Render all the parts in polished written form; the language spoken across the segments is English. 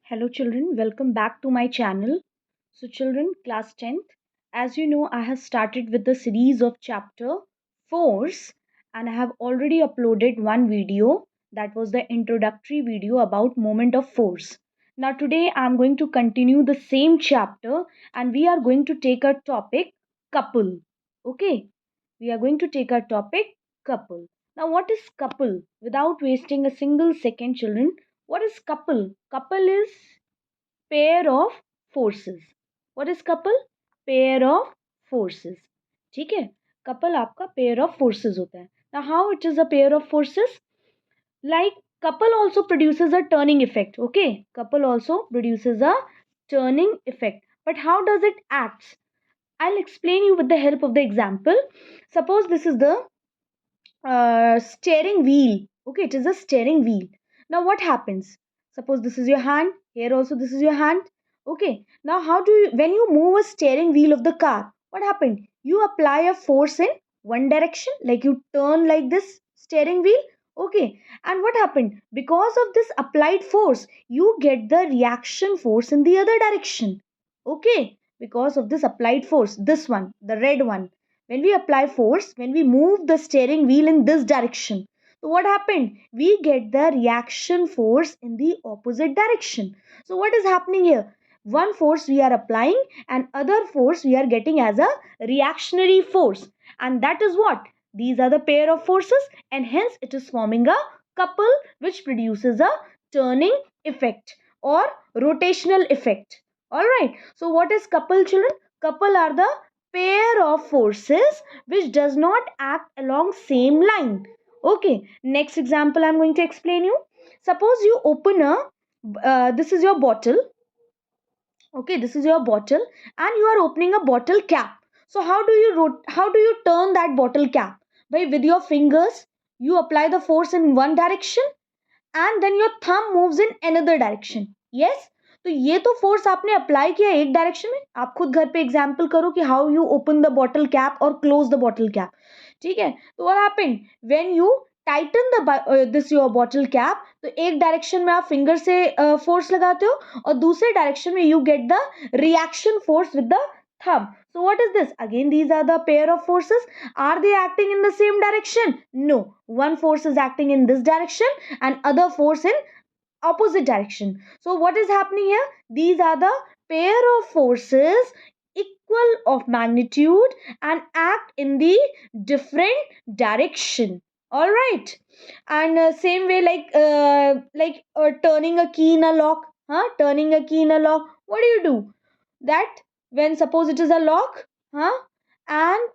Hello children, welcome back to my channel. So children, class 10th, as you know I have started with the series of chapter force and I have already uploaded one video that was the introductory video about moment of force. Now today I am going to continue the same chapter and we are going to take a topic couple. Okay, we are going to take our topic couple. Now what is couple? Without wasting a single second children, what is couple? Couple is pair of forces. What is couple? Pair of forces. ठीक है, couple आपका pair of forces होता है. Now how it is a pair of forces? Like couple also produces a turning effect. Okay, couple also produces a turning effect. But how does it act? I'll explain you with the help of the example. Suppose this is the steering wheel. Okay, it is a steering wheel. Now what happens? Suppose this is your hand, here also this is your hand. Okay, now how do you, when you move a steering wheel of the car, what happened? You apply a force in one direction, like you turn like this steering wheel. Okay, and what happened? Because of this applied force, you get the reaction force in the other direction. Okay, because of this applied force, this one, the red one, when we apply force, when we move the steering wheel in this direction, so what happened? We get the reaction force in the opposite direction. So what is happening here? One force we are applying and other force we are getting as a reactionary force, and that is what? These are the pair of forces, and hence it is forming a couple which produces a turning effect or rotational effect. Alright, so what is couple, children? Couple are the pair of forces which does not act along same line. Okay, next example I'm going to explain you. Suppose you open a this is your bottle. Okay, this is your bottle and you are opening a bottle cap. So how do you turn that bottle cap? By with your fingers you apply the force in one direction and then your thumb moves in another direction. Yes, तो ये तो force आपने apply किया एक direction में. आप खुद घर पे एग्जांपल करो कि how you open the bottle cap और क्लोज द बॉटल कैप. ठीक है, तो what happened when you Titan the this your bottle cap, तो एक डायरेक्शन में आप फिंगर से फोर्स लगाते हो और दूसरे डायरेक्शन में you get the reaction force with the thumb. So what is this? Again, these are the pair of forces. Are they acting in the same direction? No. One force is acting in this direction and other force in opposite direction. So what is happening here? These are the pair of forces equal of magnitude and act in the different direction. All right, and same way like turning a key in a lock. Turning a key in a lock, what do you do? That when suppose it is a lock, and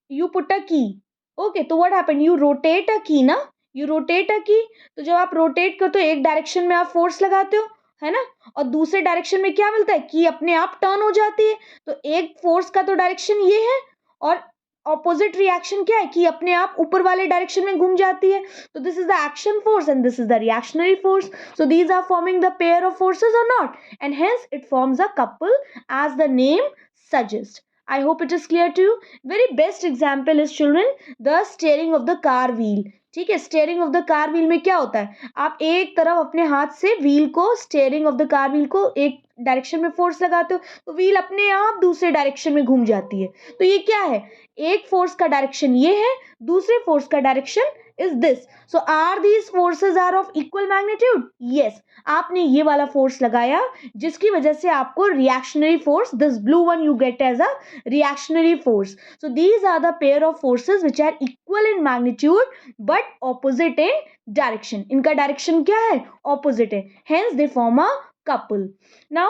you put a key. Okay, तो what happened? You rotate a key ना, you rotate a key. तो जब आप rotate करते हो एक direction में आप फोर्स लगाते हो, है ना, और दूसरे डायरेक्शन में क्या मिलता है? की अपने आप टर्न हो जाती है. तो एक फोर्स का तो डायरेक्शन ये है और ऑपोजिट रिएक्शन क्या है? कि अपने आप ऊपर वाले डायरेक्शन में घूम जाती है. तो this is the action force and this is the reactionary force. So these are forming the pair of forces और not, and hence it forms a couple as the name suggests. I hope it is clear to you. Very best example is children the steering of the car wheel. ठीक है, steering of the car wheel में क्या होता है? आप एक तरफ अपने हाथ से व्हील को, steering of the car wheel को एक डायरेक्शन में फोर्स लगाते हो तो व्हील अपने आप दूसरे डायरेक्शन में घूम जाती है. तो ये क्या है? एक फोर्स का डायरेक्शन ये है, दूसरे फोर्स का direction is this. So are these forces are of equal magnitude? Yes. आपने ये वाला फोर्स लगाया जिसकी वजह से आपको reactionary force, this blue one you get as a reactionary force. So these are the pair of forces which are equal in magnitude but opposite in direction. इनका direction क्या है? Opposite है. Hence they form a couple. Now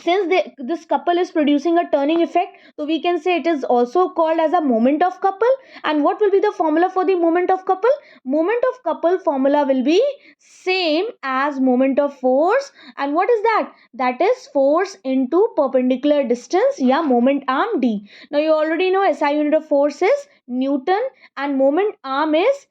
since this couple is producing a turning effect, so we can say it is also called as a moment of couple. And what will be the formula for the moment of couple? Moment of couple formula will be same as moment of force. And what is that? That is force into perpendicular distance, या moment arm d. Now you already know SI unit of force is Newton and moment arm is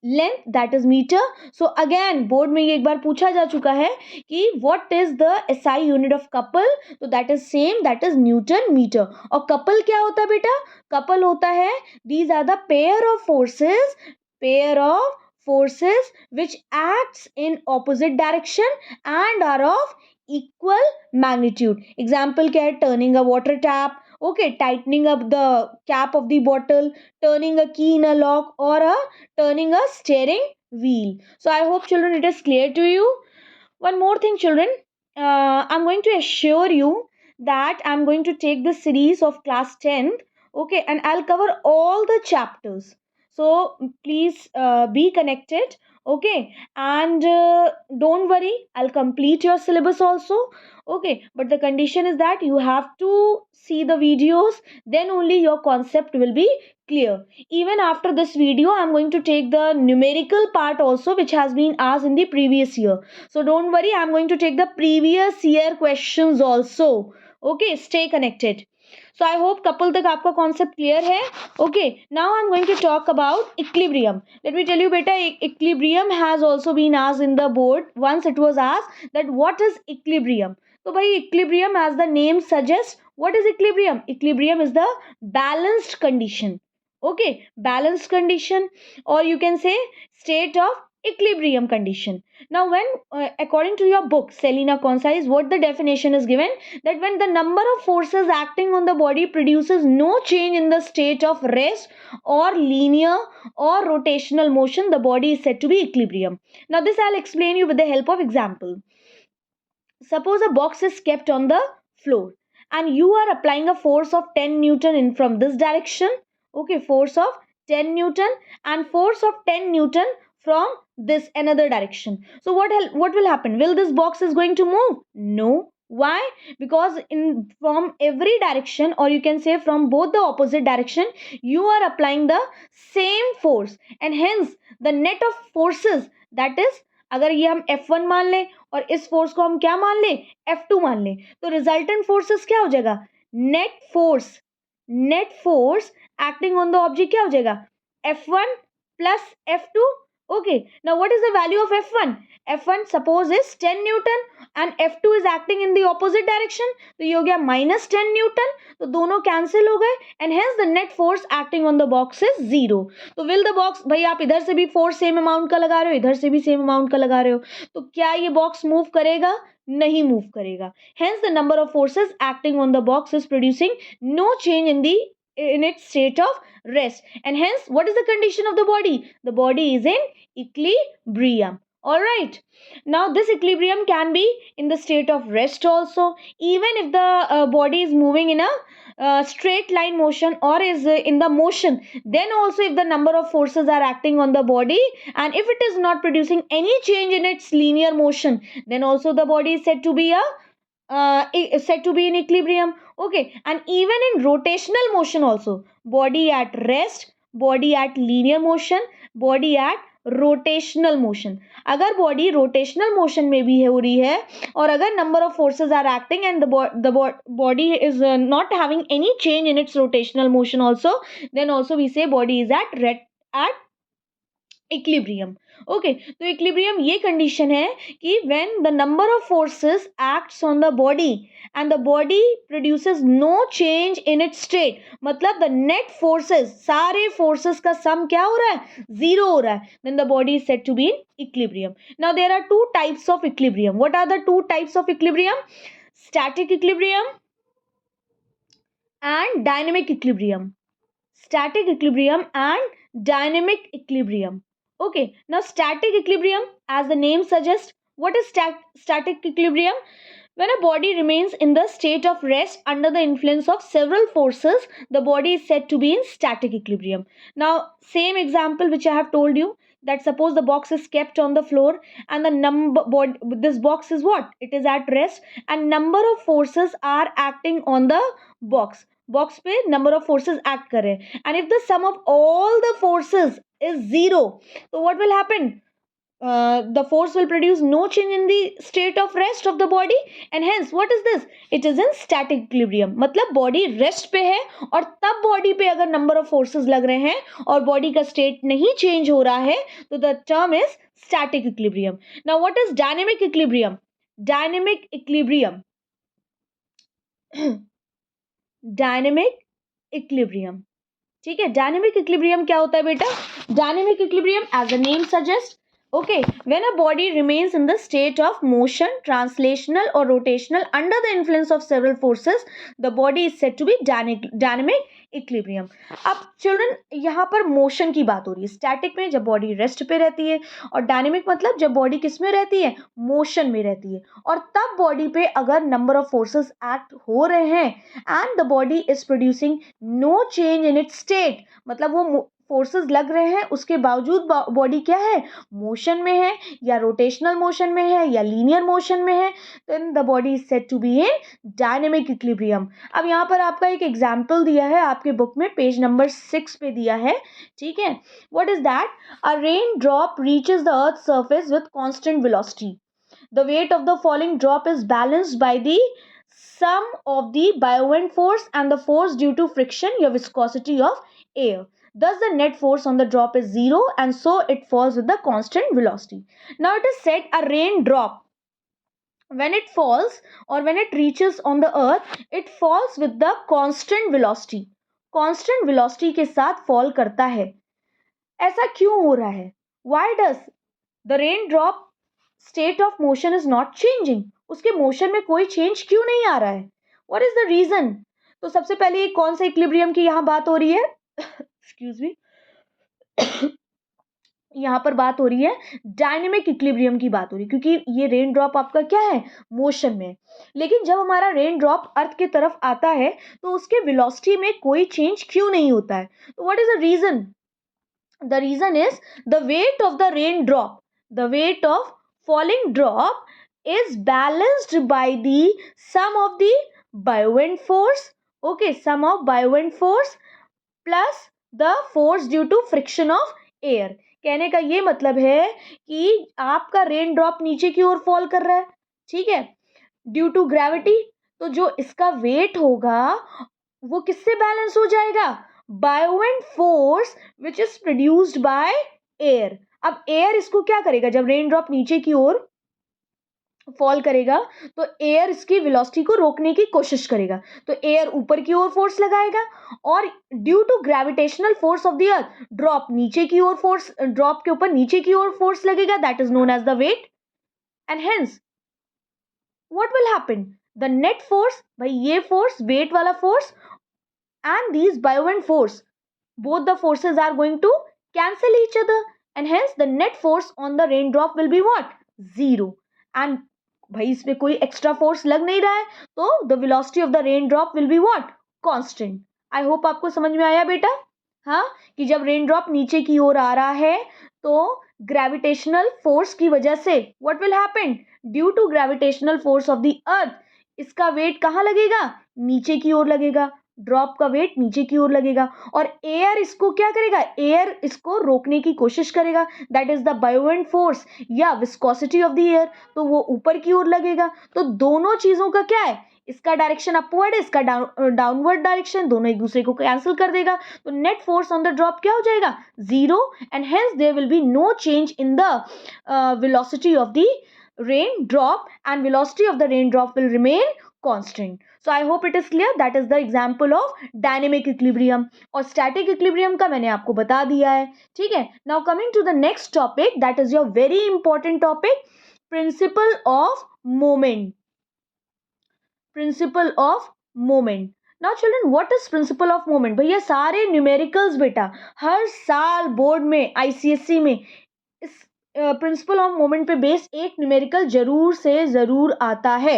length, that is metre. So again board में ये एक बार पूछा जा चुका है कि what is the SI unit of couple. तो that is same, that is newton metre. और कपल क्या होता है बेटा? कपल होता है, these are the pair of forces, pair of forces which acts in opposite direction and are of equal magnitude. Example क्या है? Turning a water tap, okay, tightening up the cap of the bottle, turning a key in a lock, or turning a steering wheel. So I hope children it is clear to you. One more thing, children, I'm going to assure you that I'm going to take this series of class 10th, okay, and I'll cover all the chapters. So please be connected, okay, and don't worry, I'll complete your syllabus also, okay, but the condition is that you have to see the videos, then only your concept will be clear. Even after this video, I'm going to take the numerical part also, which has been asked in the previous year. So don't worry, I'm going to take the previous year questions also. Okay, stay connected. So I hope couple tak aapka concept clear hai. Okay, now I'm going to talk about equilibrium. Let me tell you beta, equilibrium has also been asked in the board. Once it was asked that what is equilibrium. So by equilibrium, as the name suggests, what is equilibrium? Equilibrium is the balanced condition. Okay, balanced condition, or you can say state of equilibrium condition. Now when according to your book Selina Concise, what the definition is given, that when the number of forces acting on the body produces no change in the state of rest or linear or rotational motion, the body is said to be equilibrium. Now this I'll explain you with the help of example. Suppose a box is kept on the floor and you are applying a force of 10 Newton in from this direction. Okay, force of 10 Newton and force of 10 Newton from this another direction. So what will happen? Will this box is going to move? No. Why? Because in from every direction, or you can say from both the opposite direction, you are applying the same force, and hence the net of forces, that is, अगर ये हम F1 मान लें और इस force को हम क्या मान लें, F2 मान लें, तो रिजल्टेंट फोर्सेस क्या हो जाएगा? Net force acting on the object क्या हो जाएगा? F1 plus F2. Okay, now what is the value of F1? F1 suppose is 10 Newton and F2 is acting in the opposite direction, तो ये हो गया -10 Newton, तो दोनों कैंसिल हो गए, and hence the net force acting on the box is 0. तो will the box, भाई आप इधर से भी फोर्स सेम अमाउंट का लगा रहे हो, इधर से भी सेम अमाउंट का लगा रहे हो, तो क्या ये बॉक्स मूव करेगा? नहीं मूव करेगा. Hence the number of forces acting on the box is producing no change in its state of rest, and hence what is the condition of the body? The body is in equilibrium. All right, now this equilibrium can be in the state of rest also, even if the body is moving in a straight line motion or is in the motion, then also if the number of forces are acting on the body and if it is not producing any change in its linear motion, then also the body is said to be in equilibrium. Okay, and even in rotational motion also, body at rest, body at linear motion, body at rotational motion, अगर body rotational motion में भी हो रही है और अगर number of forces are acting and the body is not having any change in its rotational motion also, then also we say body is at equilibrium. Okay, तो equilibrium ये condition है कि when the number of forces acts on the body and the body produces no change in its state, मतलब the net forces, सारे forces का सम क्या हो रहा है? 0 हो रहा है, then the body is said to be in equilibrium. Now there are two types of equilibrium. What are the two types of equilibrium? Static equilibrium and dynamic equilibrium. Static equilibrium and dynamic equilibrium. Okay, now static equilibrium, as the name suggests, what is static equilibrium? When a body remains in the state of rest under the influence of several forces, the body is said to be in static equilibrium. Now same example which I have told you, that suppose the box is kept on the floor and this box is what? It is at rest and number of forces are acting on the box पे number of forces act कर रहे हैं, and if the sum of all the forces is 0, so what will happen? The force will produce no change in the state of rest of the body, and hence what is this? It is in static equilibrium. मतलब body rest पे है और तब body पे अगर number of forces लग रहे हैं और body का state नहीं change हो रहा है, तो the term is static equilibrium. Now what is dynamic equilibrium? Dynamic equilibrium dynamic equilibrium, ठीक है, डायनेमिक इक्विलिब्रियम क्या होता है बेटा? Dynamic equilibrium as a name suggest, okay, when a body remains in the state of motion, translational or rotational under the influence of several forces, the body is said to be dynamic equilibrium. अब children यहाँ पर motion की बात हो रही है. Static में जब बॉडी रेस्ट पे रहती है, और डायनेमिक मतलब जब बॉडी किस में रहती है? मोशन में रहती है. और तब बॉडी पे अगर नंबर ऑफ फोर्सेस एक्ट हो रहे हैं and the body is producing no change in its state, मतलब वो फोर्सेस लग रहे हैं उसके बावजूद बॉडी क्या है? मोशन में है, या रोटेशनल मोशन में है, या लीनियर मोशन में है, then the body is said to be in dynamic equilibrium. अब यहाँ पर आपका एक एग्जांपल दिया है आपके बुक में, पेज नंबर 6 पे दिया है. ठीक है, what is that? A rain drop reaches the earth surface with constant velocity. The weight of the falling drop is balanced by the sum of the buoyant force and the force due to friction या viscosity of air. Thus, the net force on the drop is zero, and so it falls with the constant velocity. Now, it is said a raindrop, when it falls or when it reaches on the earth, it falls with the constant velocity. Constant velocity के साथ fall करता है. ऐसा क्यों हो रहा है? Why does the raindrop state of motion is not changing? उसके मोशन में कोई चेंज क्यों नहीं आ रहा है? What is the reason? तो सबसे पहले कौन सा इक्विलिब्रियम की यहाँ बात हो रही है? एक्सक्यूज मी, यहाँ पर बात हो रही है डायनेमिक इक्विलिब्रियम की बात हो रही है, क्योंकि ये रेन ड्रॉप आपका क्या है? मोशन में. लेकिन जब हमारा रेन ड्रॉप अर्थ की तरफ आता है तो उसके वेलोसिटी में कोई चेंज क्यों नहीं होता है? तो what is the reason? The reason is the weight of the rain drop, the weight of falling drop is balanced by the sum of the buoyant force, okay, sum of buoyant force plus the force due to friction of air. कहने का ये मतलब है कि आपका rain drop नीचे की ओर fall कर रहा है, ठीक है, ड्यू टू ग्रेविटी. तो जो इसका वेट होगा वो किससे बैलेंस हो जाएगा? Buoyant force which is produced by air. अब एयर इसको क्या करेगा? जब रेन ड्रॉप नीचे की ओर फॉल करेगा तो एयर इसकी वेलोसिटी को रोकने की कोशिश करेगा, तो एयर ऊपर की ओर फोर्स लगाएगा, और due to gravitational force of the earth drop नीचे की ओर फोर्स, ड्रॉप के ऊपर नीचे की ओर फोर्स लगेगा, that is known as the weight. And hence what will happen? The net force, भाई ये फोर्स वेट वाला force and these buoyant force, both the forces are going to cancel each other, and hence the net force on the raindrop will be what? Zero. And भाई इसमें कोई extra force लग नहीं रहा है, तो the velocity of the rain drop will be what? Constant. I hope आपको समझ में आया बेटा, हाँ, कि जब रेन ड्रॉप नीचे की ओर आ रहा है तो ग्रेविटेशनल फोर्स की वजह से what will happen? Due to gravitational force of the earth इसका वेट कहाँ लगेगा? नीचे की ओर लगेगा, ड्रॉप का वेट नीचे की ओर लगेगा, और एयर इसको क्या करेगा? एयर इसको रोकने की कोशिश करेगा, दैट इज द बायोवेंट फोर्स या विस्कोसिटी ऑफ द एयर, तो वो ऊपर की ओर लगेगा. तो दोनों चीजों का क्या है? इसका डायरेक्शन अपवर्ड है, इसका डाउनवर्ड डायरेक्शन, दोनों एक दूसरे को कैंसिल कर देगा, तो net force on the drop क्या हो जाएगा? Zero. And hence there will be no change in the velocity of the rain drop, and velocity of the rain drop will remain constant. So I hope it is clear. That is the example of dynamic equilibrium. और static equilibrium का मैंने आपको बता दिया है, ठीक है. Now coming to the next topic, that is your very important topic, principle of moment. Principle of moment. Now children, what is principle of moment? भैया सारे numericals बेटा हर साल बोर्ड में ICSE में इस प्रिंसिपल ऑफ मोमेंट पे base एक numerical जरूर से जरूर आता है.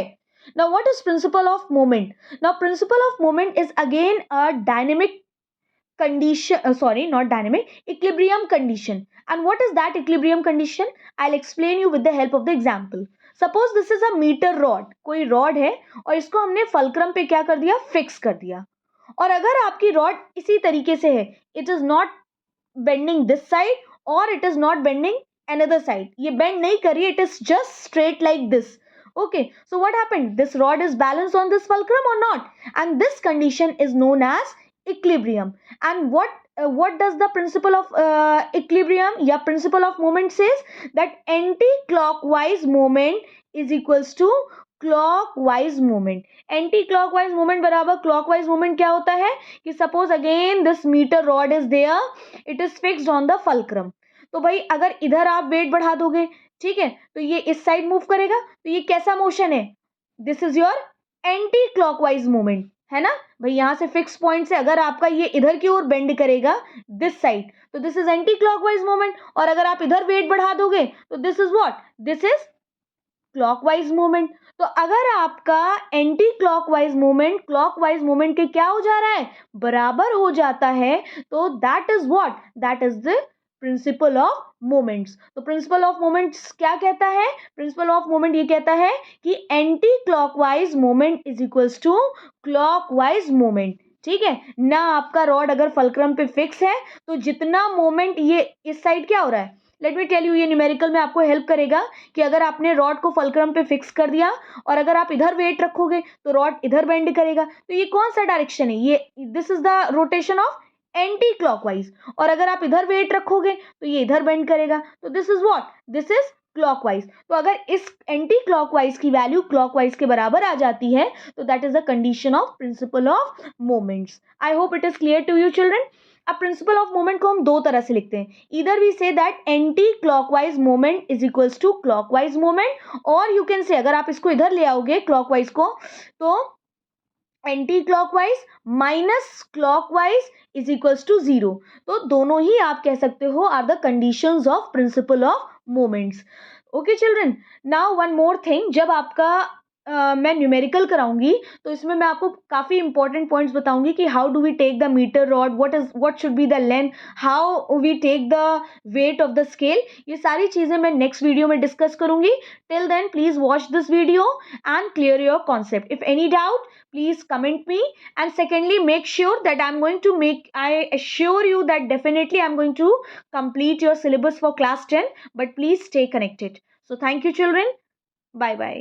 Now, what is principle of moment? Now, principle of moment is again a dynamic condition, not dynamic, equilibrium condition. And what is that equilibrium condition? I'll explain you with the help of the example. Suppose this is a meter rod. कोई rod है और इसको हमने fulcrum पे क्या कर दिया? Fix कर दिया. और अगर आपकी rod इसी तरीके से है, it is not bending this side or it is not bending another side. ये bend नहीं कर रही, it is just straight like this. Okay, so what happened? This rod is balanced on this fulcrum or not? And this condition is known as equilibrium. And what does the principle of equilibrium या principle of moment says? That anti-clockwise moment is equals to clockwise movement. Anti clockwise movement बराबर clockwise movement क्या होता है कि suppose again this metre rod is there, it is fixed on the fulcrum. तो भाई अगर इधर आप वेट बढ़ा दोगे, ठीक है, तो ये इस साइड मूव करेगा, तो ये कैसा मोशन है, this is your anti clockwise movement, है ना भाई। यहां से फिक्स पॉइंट से अगर आपका ये इधर की ओर बेंड करेगा दिस साइड, तो this is anti clockwise movement. और अगर आप इधर वेट बढ़ा दोगे तो this is what, this is clockwise movement. तो अगर आपका anti clockwise movement clockwise movement के क्या हो जा रहा है, बराबर हो जाता है, तो that is what, that is the principal of moments. तो प्रिंसिपल ऑफ मोमेंट्स क्या कहता है, प्रिंसिपल ऑफ मोमेंट ये कहता है कि anti clockwise moment is equals to clockwise moment. ठीक है ना, आपका रॉड अगर फल्क्रम पे फिक्स है तो जितना मोमेंट ये इस साइड क्या हो रहा है, लेट मी टेल यू, ये न्यूमेरिकल में आपको हेल्प करेगा कि अगर आपने रॉड को फल्क्रम पे फिक्स कर दिया और अगर आप इधर वेट रखोगे तो रॉड इधर बेंड करेगा, तो ये कौन सा डायरेक्शन है, ये this is the rotation of anti clockwise. और अगर आप इधर वेट रखोगे तो ये इधर बेंड करेगा, तो this is what, this is clockwise. तो अगर इस एंटी क्लॉकवाइज की वैल्यू क्लॉकवाइज के बराबर आ जाती है तो that is the condition of principle of moments. I hope it is clear to you children. अब प्रिंसिपल ऑफ मोमेंट को हम दो तरह से लिखते हैं, इधर we say that anti clockwise moment is equals to clockwise moment, और यू कैन से अगर आप इसको इधर ले आओगे क्लॉकवाइज को, तो anti clockwise minus clockwise is equals to zero. तो दोनों ही आप कह सकते हो are the conditions of principle of moments. Okay children, now one more thing, जब आपका मैं न्यूमेरिकल कराऊंगी तो इसमें मैं आपको काफ़ी इंपॉर्टेंट पॉइंट्स बताऊंगी कि how do we take the metre rod, what should be the length, how we take the weight of the scale, ये सारी चीज़ें मैं नेक्स्ट वीडियो में डिस्कस करूंगी। Till then please watch this video and clear your concept. If any doubt please comment me, and secondly make sure that I assure you that definitely I'm going to complete your syllabus for class 10, but please stay connected. So thank you children, bye bye.